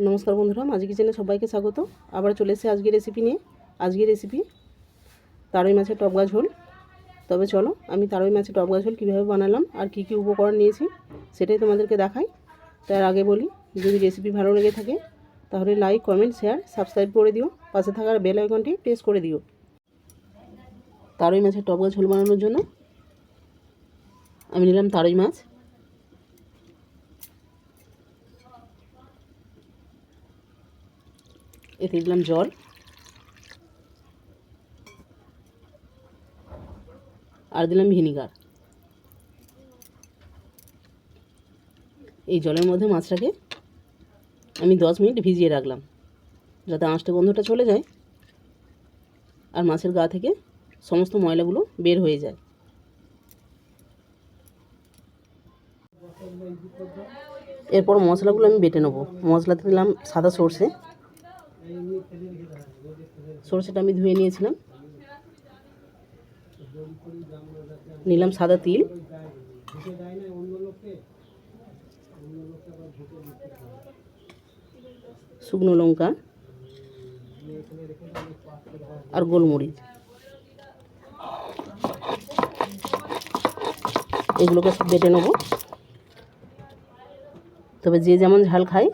নমস্কার বন্ধুরা, মাঝি কিচেনে সবাইকে স্বাগত। আবার চলে এসেছি আজকের রেসিপি নিয়ে। আজকের রেসিপি তারই মাছের টবগা ঝোল। তবে চলো আমি তারই মাছের টবগা ঝোল কীভাবে বানালাম আর কী কী উপকরণ নিয়েছি সেটাই তোমাদেরকে দেখাই। তার আগে বলি, যদি রেসিপি ভালো লেগে থাকে তাহলে লাইক, কমেন্ট, শেয়ার, সাবস্ক্রাইব করে দিও। পাশে থাকার বেল আইকনটি প্রেস করে দিও। তারই মাছের টবগা ঝোল বানানোর জন্য আমি নিলাম তারই মাছ, এতে দিলাম জল, আর দিলাম ভিনিগার। এই জলের মধ্যে মাছটাকে আমি 10 মিনিট ভিজিয়ে রাখলাম, যাতে আঁশটা গন্ধটা চলে যায় আর মাছের গা থেকে সমস্ত ময়লাগুলো বের হয়ে যায়। এরপর মশলাগুলো আমি বেটে নেব। মশলাতে দিলাম সাদা সর্ষে, সর্ষেটা আমি ধুয়ে নিয়েছিলাম। নিলাম সাদা তিল, শুকনো লঙ্কা আর গোলমরিচ। এগুলোকে সব বেটে নেব। তবে যে যেমন ঝাল খায়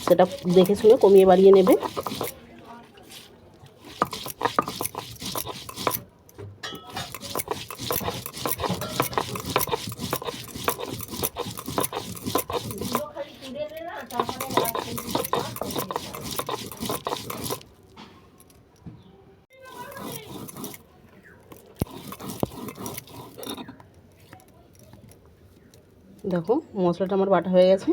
সেটা দেখে শুনে কমিয়ে বাড়িয়ে নেবে। দেখো মশলাটা আমার বাটা হয়ে গেছে,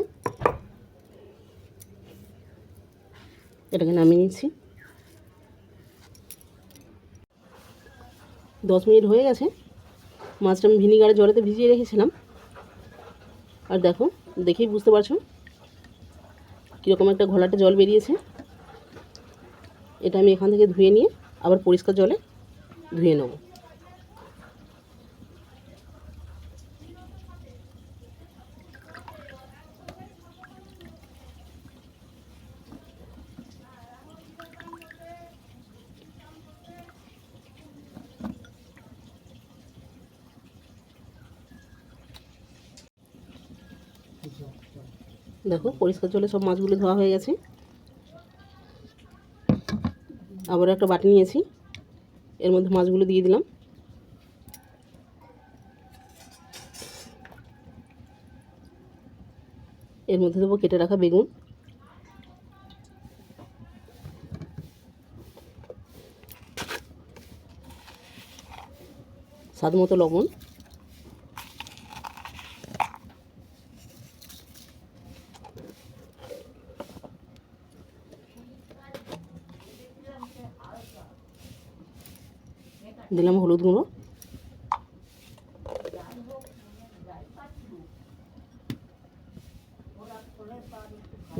এটাকে নামিয়ে নিচ্ছি। 10 মিনিট হয়ে গেছে। মাছটা আমি ভিনিগারে জলেতে ভিজিয়ে রেখেছিলাম, আর দেখো, দেখেই বুঝতে পারছো কীরকম একটা ঘোলাটে জল বেরিয়েছে। এটা আমি এখান থেকে ধুয়ে নিয়ে আবার পরিষ্কার জলে ধুয়ে নেব। দেখো পরিষ্কার জলে সব মাছগুলো ধোয়া হয়ে গেছে। আবার একটা বাটি নিয়েছি, এর মধ্যে মাছগুলো দিয়ে দিলাম। এর মধ্যে দেবো কেটে রাখা বেগুন, স্বাদ মতো লবণ, দিলাম হলুদ গুঁড়ো,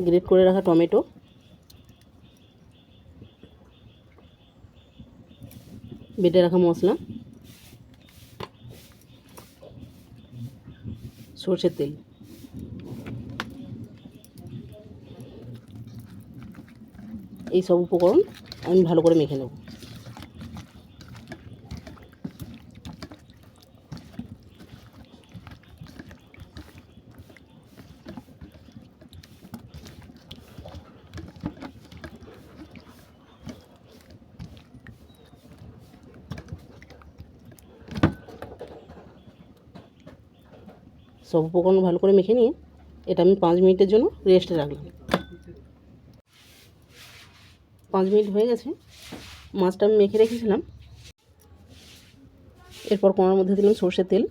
গ্রেট করে রাখা টমেটো, বেটে রাখা মশলা, সরষের তেল। এই সব উপকরণ আমি ভালো করে মেখে নেব। সব উপকরণ ভালো করে মেখে নিয়ে এটা আমি 5 মিনিটের জন্য রেস্টে রাখলাম। 5 মিনিট হয়ে গেছে। মাছটা আমি মেখে রেখেছিলাম। এরপর কড়ার মধ্যে দিলাম সরষের তেল,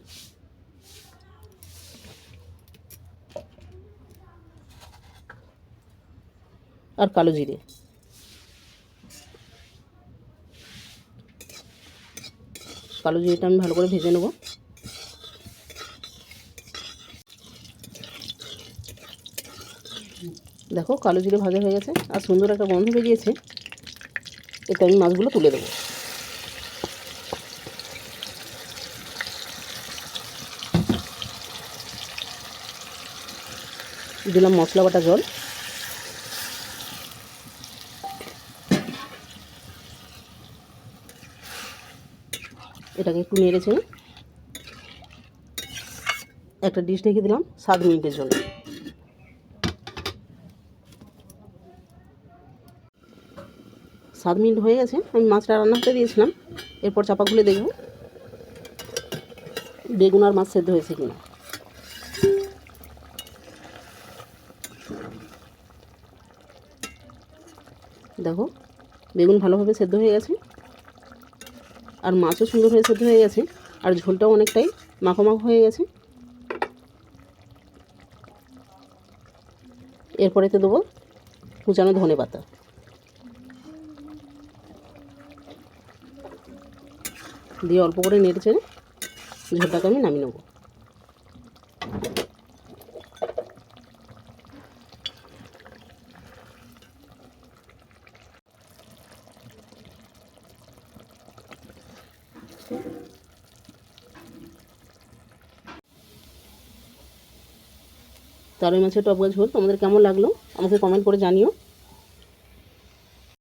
আর কালো জিরে। কালো জিরেটা আমি ভালো করে ভেজে নেব। দেখো কালো জিরে ভাজা হয়ে গেছে আর সুন্দর একটা গন্ধ বেরিয়েছে। এতে আমি মাছগুলো তুলে দেবো। দিলাম মশলা বাটা জল, এটাকে একটু নেড়ে ছেড়ে একটা ডিশ ঢেকে দিলাম 7 মিনিটের জন্য। সাত মিনিট হয়ে গেছে, আমি মাছটা রান্না করতে দিয়েছিলাম। এরপর চাপা খুলে দেখব বেগুন আর মাছ সেদ্ধ হয়েছে কিনা। দেখো বেগুন ভালোভাবে সেদ্ধ হয়ে গেছে আর মাছও সুন্দরভাবে সেদ্ধ হয়ে গেছে আর ঝোলটাও অনেকটাই মাখো মাখো হয়ে গেছে। এরপরেতে দেবো কুচানো ধনে পাতা, দিয়ে অল্প করে নেড়ে চেড়ে ঝোলটাকে আমি নামিয়ে নেব। তারই মাছের টক ঝোল তোমাদের কেমন লাগলো আমাকে কমেন্ট করে জানিও।